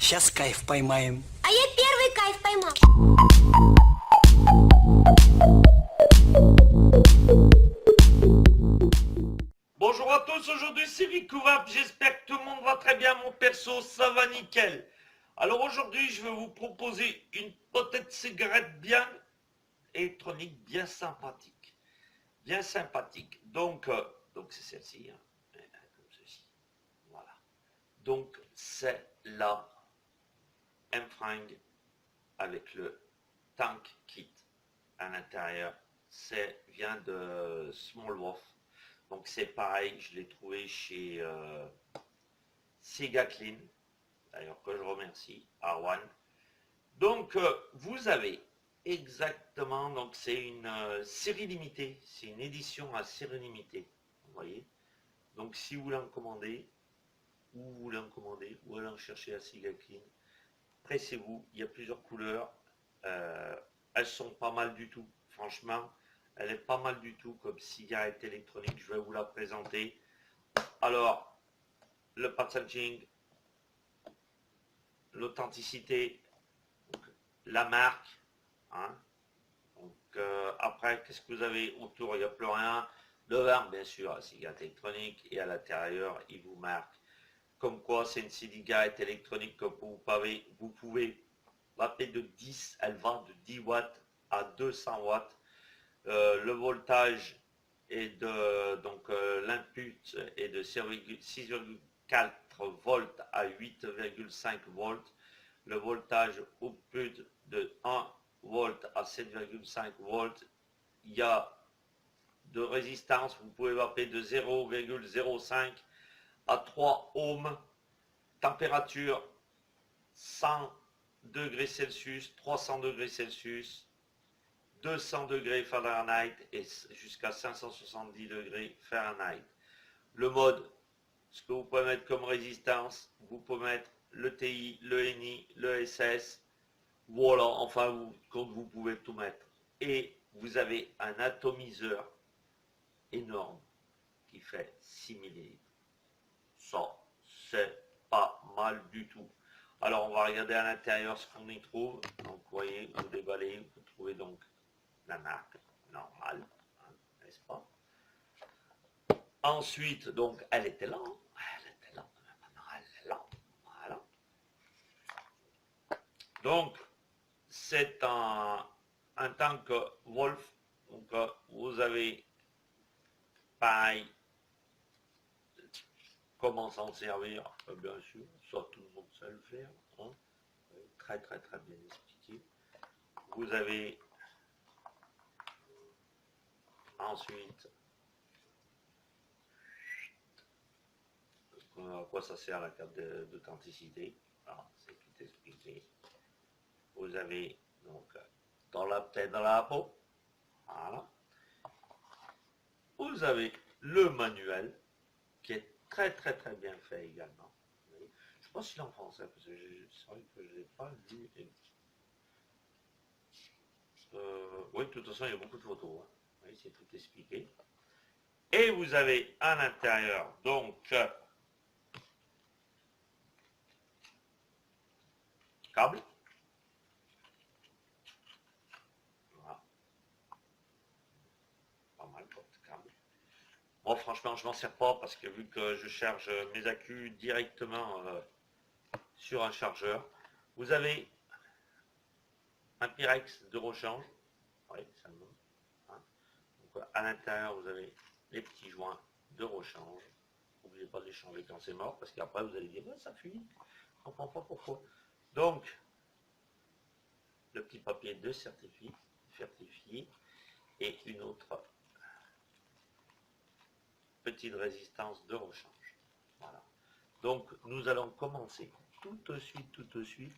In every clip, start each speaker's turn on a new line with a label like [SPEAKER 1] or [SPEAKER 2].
[SPEAKER 1] Сейчас кайф поймаем.
[SPEAKER 2] А я первый кайф поймал.
[SPEAKER 3] Bonjour à tous, aujourd'hui c'est Ricouvap, j'espère que tout le monde va très bien, mon perso, ça va nickel. Alors aujourd'hui je vais vous proposer une potette cigarette bien électronique, bien sympathique. Bien sympathique. Donc c'est celle-ci, hein, comme ceci. Voilà. Donc c'est la M-Fringue avec le Tank Kit à l'intérieur. C'est vient de Small Wolf. Donc c'est pareil, je l'ai trouvé chez Sega Clean, d'ailleurs que je remercie, Arwan. Donc vous avez exactement, donc c'est une série limitée, c'est une édition à série limitée, vous voyez. Donc si vous voulez en commander, ou aller en chercher à Sega Clean, pressez-vous, il y a plusieurs couleurs, elles sont pas mal du tout, franchement. Elle est pas mal du tout comme cigarette électronique. Je vais vous la présenter. Alors, le packaging, l'authenticité, la marque. Hein. Donc, après, qu'est-ce que vous avez autour? Il n'y a plus rien. Devant, bien sûr, la cigarette électronique. Et à l'intérieur, il vous marque. Comme quoi, c'est une cigarette électronique que vous pouvez vaper de 10. Elle va de 10 watts à 200 watts. Le voltage est de l'input est de 6,4 volts à 8,5 volts. Le voltage output de 1 volt à 7,5 volts. Il y a de résistance, vous pouvez vaper de 0,05 à 3 ohms. Température 100 degrés Celsius, 300 degrés Celsius. 200 degrés Fahrenheit et jusqu'à 570 degrés Fahrenheit. Le mode, ce que vous pouvez mettre comme résistance, vous pouvez mettre le TI, le NI, le SS, voilà, enfin, vous pouvez tout mettre. Et vous avez un atomiseur énorme qui fait 6 ml. Ça, c'est pas mal du tout. Alors, on va regarder à l'intérieur ce qu'on y trouve. Donc, vous voyez, vous déballez, vous trouvez donc la marque normale, hein, n'est-ce pas? Ensuite, donc, elle était là, maintenant elle est là, voilà. Donc, c'est un tank Wolf, donc vous avez, pareil, comment s'en servir, bien sûr, ça tout le monde sait le faire, hein, très bien expliqué. Vous avez ensuite, à quoi ça sert la carte d'authenticité? C'est tout expliqué. Vous avez donc dans la tête, dans la peau, voilà. Vous avez le manuel qui est très bien fait également. Je ne sais pas s'il est en français parce que c'est vrai que je ne l'ai pas lu. Oui, de toute façon, il y a beaucoup de photos. Hein. Oui, c'est tout expliqué. Et vous avez à l'intérieur, donc, câble. Voilà. Pas mal comme câble. Moi, franchement, je m'en sers pas parce que vu que je charge mes accus directement sur un chargeur, vous avez un Pyrex de rechange. Oui, ça me montre. Hein. Donc, à l'intérieur, vous avez les petits joints de rechange. N'oubliez pas de les changer quand c'est mort, parce qu'après, vous allez dire, ouais, ça fuit. Je ne comprends pas pourquoi. Donc, le petit papier de certifié et une autre petite résistance de rechange. Voilà. Donc, nous allons commencer tout de suite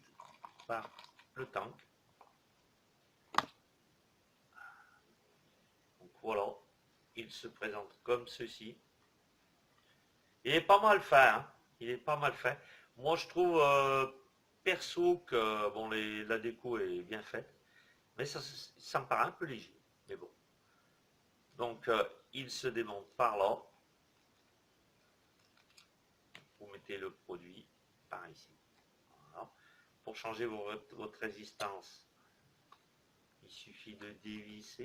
[SPEAKER 3] par le tank. Donc voilà, il se présente comme ceci. Il est pas mal fait, hein. Il est pas mal fait. Moi, je trouve perso que bon, la déco est bien faite, mais ça me paraît un peu léger. Mais bon. Donc, il se démonte par là. Vous mettez le produit par ici. Voilà. pour changer votre résistance, il suffit de dévisser,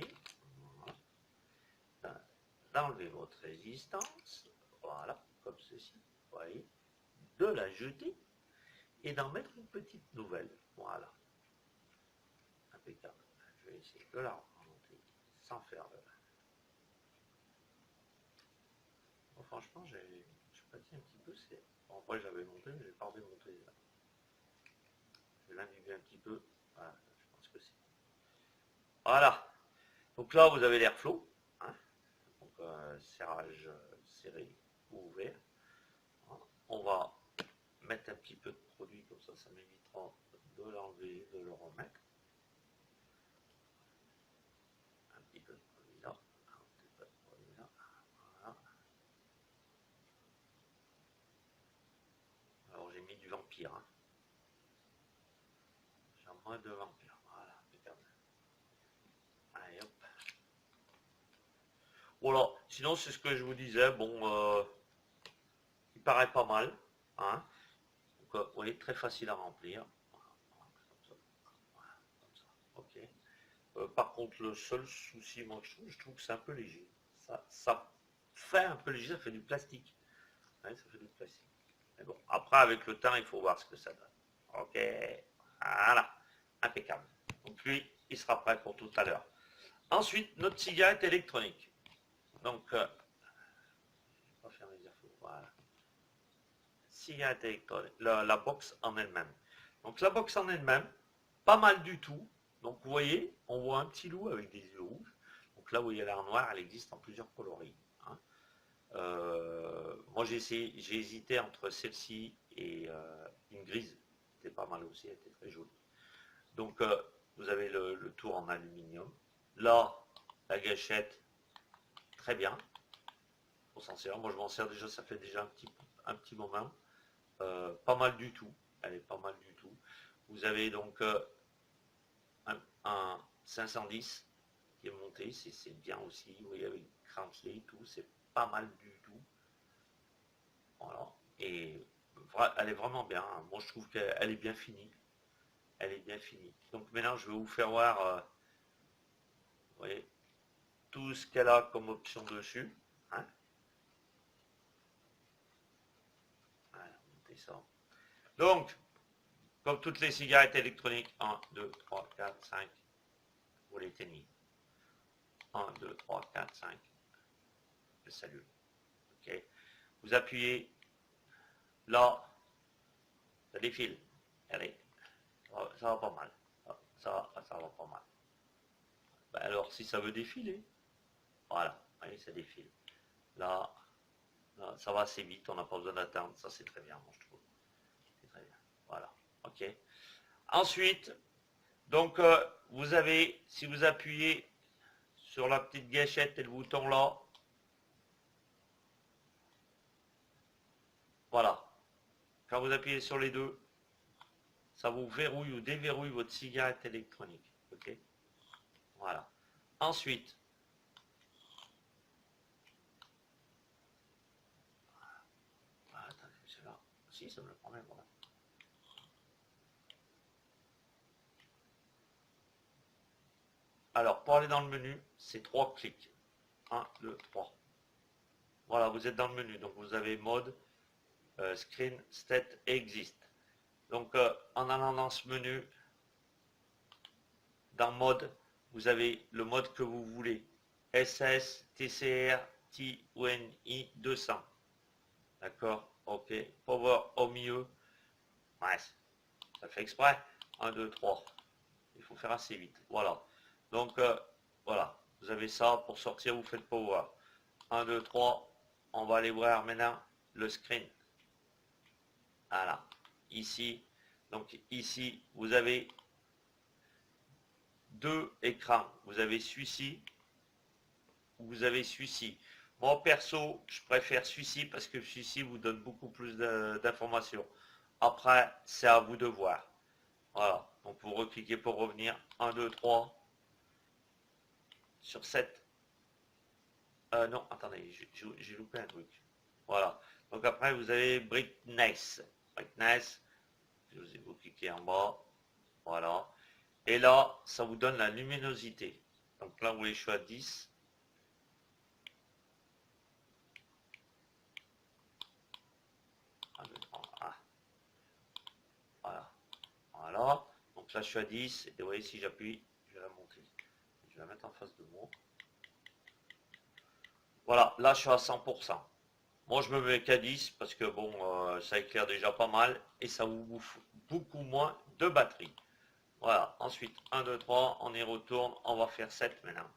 [SPEAKER 3] voilà, d'enlever votre résistance, voilà, comme ceci, vous voyez, de la jeter et d'en mettre une petite nouvelle, voilà, impeccable. Je vais essayer de la remonter sans faire de... Bon, franchement, je pâtis un petit peu, c'est... Bon, après j'avais monté, mais j'ai pas démonté là. Je vais l'indiquer un petit peu, voilà, je pense que c'est... Voilà, donc là vous avez l'airflow, hein, donc serrage serré ou ouvert. Voilà. On va mettre un petit peu de produit, comme ça m'évitera de l'enlever, de le remettre. Un petit peu de produit là, un petit peu de produit là, voilà. Alors j'ai mis du vampire, hein. J'ai moins de vampire, voilà, impeccable. Allez hop. Voilà, sinon c'est ce que je vous disais, bon, il paraît pas mal, hein. Donc, vous voyez, très facile à remplir. Voilà, comme ça. Ok. Par contre, le seul souci, moi, je trouve que c'est un peu léger. Ça fait un peu léger, ça fait du plastique. Ouais, ça fait du plastique. Mais bon, après, avec le temps, il faut voir ce que ça donne. Ok. Voilà. Impeccable. Donc lui, il sera prêt pour tout à l'heure. Ensuite, notre cigarette électronique. Donc, on va faire les infos. Voilà. Cigarette électronique. La box en elle-même. Donc la box en elle-même, pas mal du tout. Donc vous voyez, on voit un petit loup avec des yeux rouges. Donc là, vous voyez l'air noir, elle existe en plusieurs coloris, hein. Moi j'ai hésité entre celle-ci et une grise. C'était pas mal aussi, elle était très jolie. Donc vous avez le tour en aluminium. Là, la gâchette, très bien. Pour s'en servir. Moi je m'en sers déjà, ça fait déjà un petit moment. Pas mal du tout. Elle est pas mal du tout. Vous avez donc un 510 qui est monté, c'est bien aussi. Vous voyez avec Cransley et tout, c'est pas mal du tout. Voilà. Et elle est vraiment bien. Moi je trouve qu'elle est bien finie. Elle est bien finie. Donc maintenant je vais vous faire voir, vous voyez, tout ce qu'elle a comme option dessus, hein. Voilà, montez ça. Donc, comme toutes les cigarettes électroniques, 1, 2, 3, 4, 5, vous l'éteignez. 1, 2, 3, 4, 5, je salue. Ok. Vous appuyez là, ça défile. Allez, ça va pas mal. Ça va pas mal. Ben alors, si ça veut défiler, voilà, allez, ça défile. Là, ça va assez vite, on n'a pas besoin d'attendre, ça c'est très bien, moi je trouve. C'est très bien, voilà, ok. Ensuite, donc vous avez, si vous appuyez sur la petite gâchette et le bouton là, voilà, quand vous appuyez sur les deux, ça vous verrouille ou déverrouille votre cigarette électronique, ok. Voilà. Ensuite, attendez, c'est là, si ça me le prend même, voilà. Alors, pour aller dans le menu, c'est 3 clics. 1, 2, 3. Voilà, vous êtes dans le menu. Donc, vous avez mode, screen, state, exist. Donc, en allant dans ce menu, dans mode, vous avez le mode que vous voulez. SS, TCR, TUNI 200. D'accord? Ok. Power au milieu. Ouais, ça fait exprès. 1, 2, 3. Il faut faire assez vite. Voilà. Donc, voilà. Vous avez ça. Pour sortir, vous faites power. 1, 2, 3. On va aller voir maintenant le screen. Voilà. Ici. Donc, ici, vous avez deux écrans. Vous avez celui-ci. Vous avez celui-ci. Moi, perso, je préfère celui-ci parce que celui-ci vous donne beaucoup plus d'informations. Après, c'est à vous de voir. Voilà. Donc, vous recliquez pour revenir. 1, 2, 3. Sur 7. Non, attendez, j'ai loupé un truc. Voilà. Donc après, vous avez Brightness. Brightness. Vous cliquez en bas. Voilà. Et là, ça vous donne la luminosité. Donc là, vous voyez, je suis à 10. Voilà. Voilà. Donc là, je suis à 10. Et vous voyez, si j'appuie, je vais la monter. Je vais la mettre en face de moi. Voilà, là, je suis à 100%. Moi, je me mets qu'à 10 parce que bon, ça éclaire déjà pas mal et ça vous bouffe beaucoup moins de batterie. Voilà, ensuite, 1, 2, 3, on y retourne, on va faire 7 maintenant.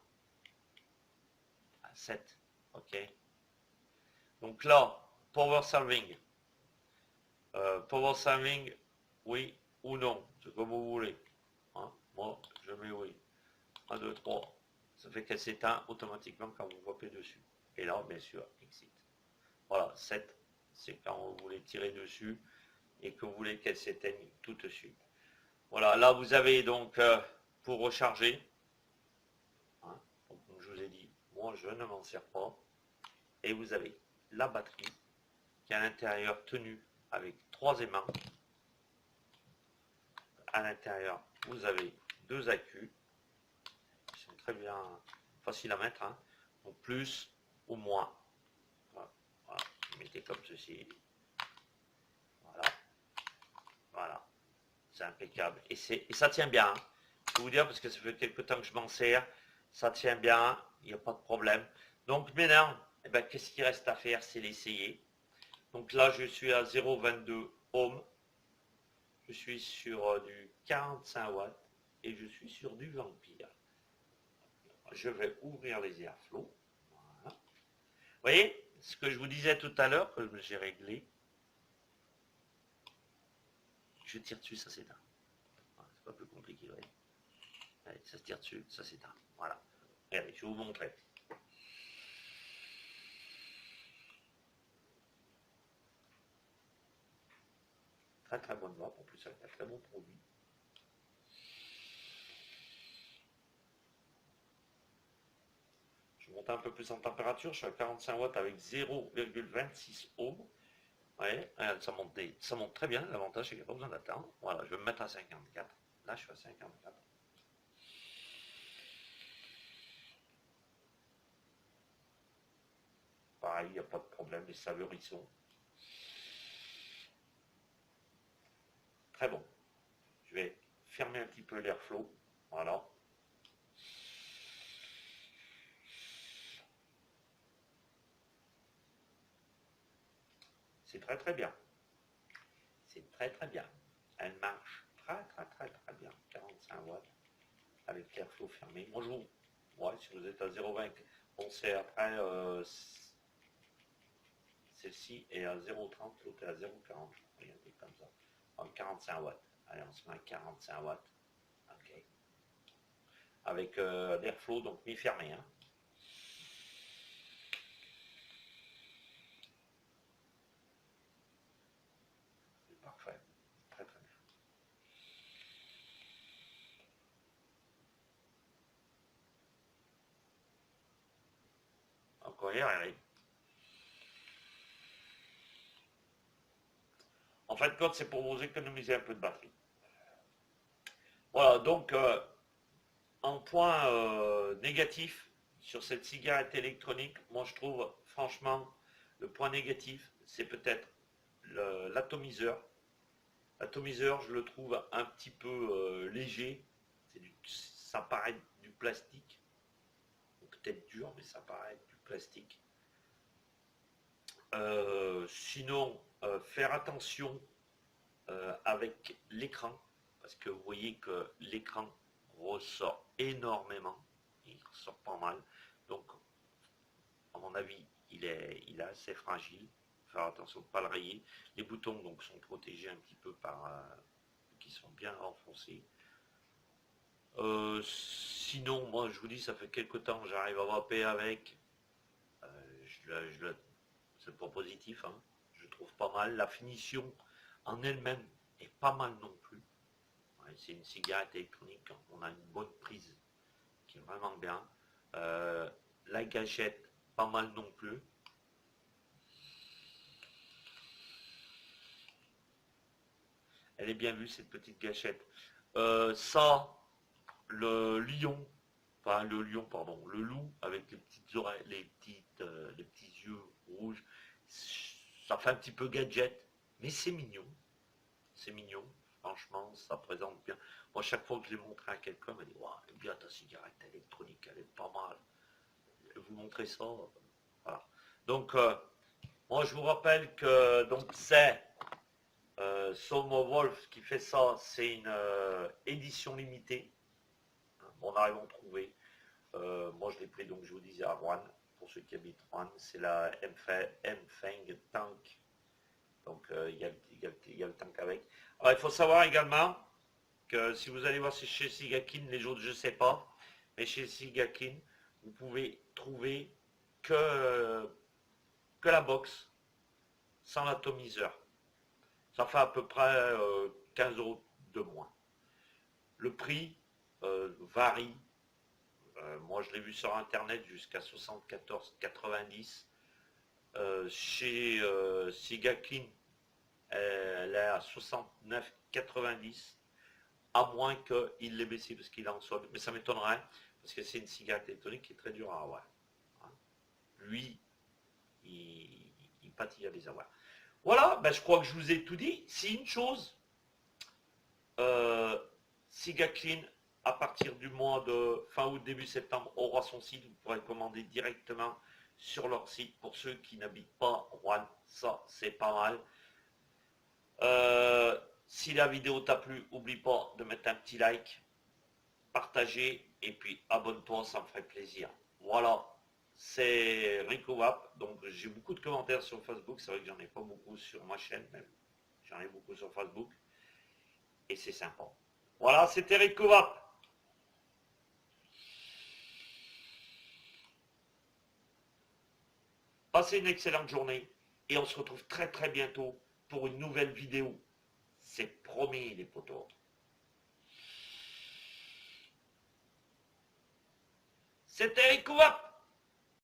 [SPEAKER 3] 7, ok. Donc là, power saving. Power saving, oui ou non, c'est comme vous voulez. Hein. Moi, je mets oui. 1, 2, 3. Ça fait qu'elle s'éteint automatiquement quand vous tapez dessus. Et là, bien sûr, exit. Voilà, 7, c'est quand vous voulez tirer dessus et que vous voulez qu'elle s'éteigne tout de suite. Voilà, là vous avez donc pour recharger, hein, donc, comme je vous ai dit, moi je ne m'en sers pas, et vous avez la batterie qui est à l'intérieur tenue avec 3 aimants. À l'intérieur, vous avez 2 accus qui sont très bien faciles à mettre, hein, donc plus ou moins. Voilà, voilà. Vous mettez comme ceci. Voilà, voilà. C'est impeccable. Et ça tient bien. Hein. Je vais vous dire, parce que ça fait quelques temps que je m'en sers, ça tient bien, il n'y a pas de problème. Donc maintenant, eh ben, qu'est-ce qu'il reste à faire? C'est l'essayer. Donc là, je suis à 0,22 ohms. Je suis sur du 45 watts et je suis sur du Vampire. Je vais ouvrir les airflows. Voilà. Vous voyez, ce que je vous disais tout à l'heure, que j'ai réglé. Je tire dessus, ça s'éteint. C'est pas plus compliqué, vous voyez. Allez, ça se tire dessus, ça s'éteint. Voilà. Regardez, je vais vous montrer. Très très bonne vape, en plus avec un très bon produit. Je monte un peu plus en température, je suis à 45 watts avec 0,26 ohms. Ouais, ça monte très bien, l'avantage c'est qu'il n'y a pas besoin d'attendre. Voilà, je vais me mettre à 54. Là je suis à 54. Pareil, il n'y a pas de problème, les saveurs y sont. Très bon. Je vais fermer un petit peu l'airflow. Voilà. C'est très très bien. C'est très très bien. Elle marche très très très très bien. 45 watts avec l'airflow fermé. Bonjour. Ouais, si vous êtes à 0,20, on sait après, celle-ci est à 0,30, l'autre est à 0,40. Regardez comme ça. En 45 watts. Allez, on se met à 45 watts. Ok. Avec l'airflow, donc mi-fermé. Hein. C'est parfait. Très très bien. Encore hier, regardez. En fait, code, c'est pour vous économiser un peu de batterie. Voilà, donc, en point négatif sur cette cigarette électronique, moi je trouve, franchement, le point négatif, c'est peut-être l'atomiseur. L'atomiseur, je le trouve un petit peu léger. Ça paraît du plastique. Peut-être dur, mais ça paraît du plastique. Sinon, faire attention avec l'écran, parce que vous voyez que l'écran ressort énormément, il ressort pas mal, donc à mon avis il est assez fragile, faire attention de ne pas le rayer. Les boutons donc sont protégés un petit peu par qui sont bien renfoncés. Sinon moi je vous dis, ça fait quelques temps que j'arrive à vaper avec, c'est pas positif, hein. Je trouve pas mal, la finition en elle-même est pas mal non plus. C'est une cigarette électronique, on a une bonne prise qui est vraiment bien. La gâchette, pas mal non plus. Elle est bien vue, cette petite gâchette. Ça, le lion, enfin le lion, pardon, le loup avec les petites oreilles, les petits yeux rouges, ça fait un petit peu gadget, mais c'est mignon. C'est mignon, franchement, ça présente bien. Moi, chaque fois que je l'ai montré à quelqu'un, il m'a dit, waouh, elle est bien ta cigarette électronique, elle est pas mal. Vous montrez ça, voilà. Donc, moi, je vous rappelle que donc c'est Somo Wolf qui fait ça, c'est une édition limitée. On arrive à en trouver. Moi, je l'ai pris, donc je vous disais à Rouen, pour ceux qui habitent Rouen, c'est la M-Feng Tank. Donc, il y a le tank avec. Alors, il faut savoir également que si vous allez voir chez Sigakin, les autres, je ne sais pas, mais chez Sigakin, vous pouvez trouver que la box sans l'atomiseur. Ça fait à peu près 15 € de moins. Le prix varie. Moi, je l'ai vu sur Internet jusqu'à 74,90. Chez Sigakin, elle est à 69,90. À moins qu'il l'ait baissé parce qu'il est en solde. Mais ça m'étonnerait, parce que c'est une cigarette électronique qui est très dure à avoir. Lui, il pâtit à les avoir. Voilà, ben, je crois que je vous ai tout dit. Si une chose, Sigakin, à partir du mois de fin août, début septembre, aura son site. Vous pourrez commander directement sur leur site. Pour ceux qui n'habitent pas Rouen, ça c'est pas mal. Si la vidéo t'a plu, n'oublie pas de mettre un petit like, partager et puis abonne-toi, ça me ferait plaisir. Voilà, c'est Rico Wap. Donc j'ai beaucoup de commentaires sur Facebook. C'est vrai que j'en ai pas beaucoup sur ma chaîne même. J'en ai beaucoup sur Facebook. Et c'est sympa. Voilà, c'était Rico Wap. Passez une excellente journée et on se retrouve très très bientôt pour une nouvelle vidéo. C'est promis les potos. C'était Rico Wap.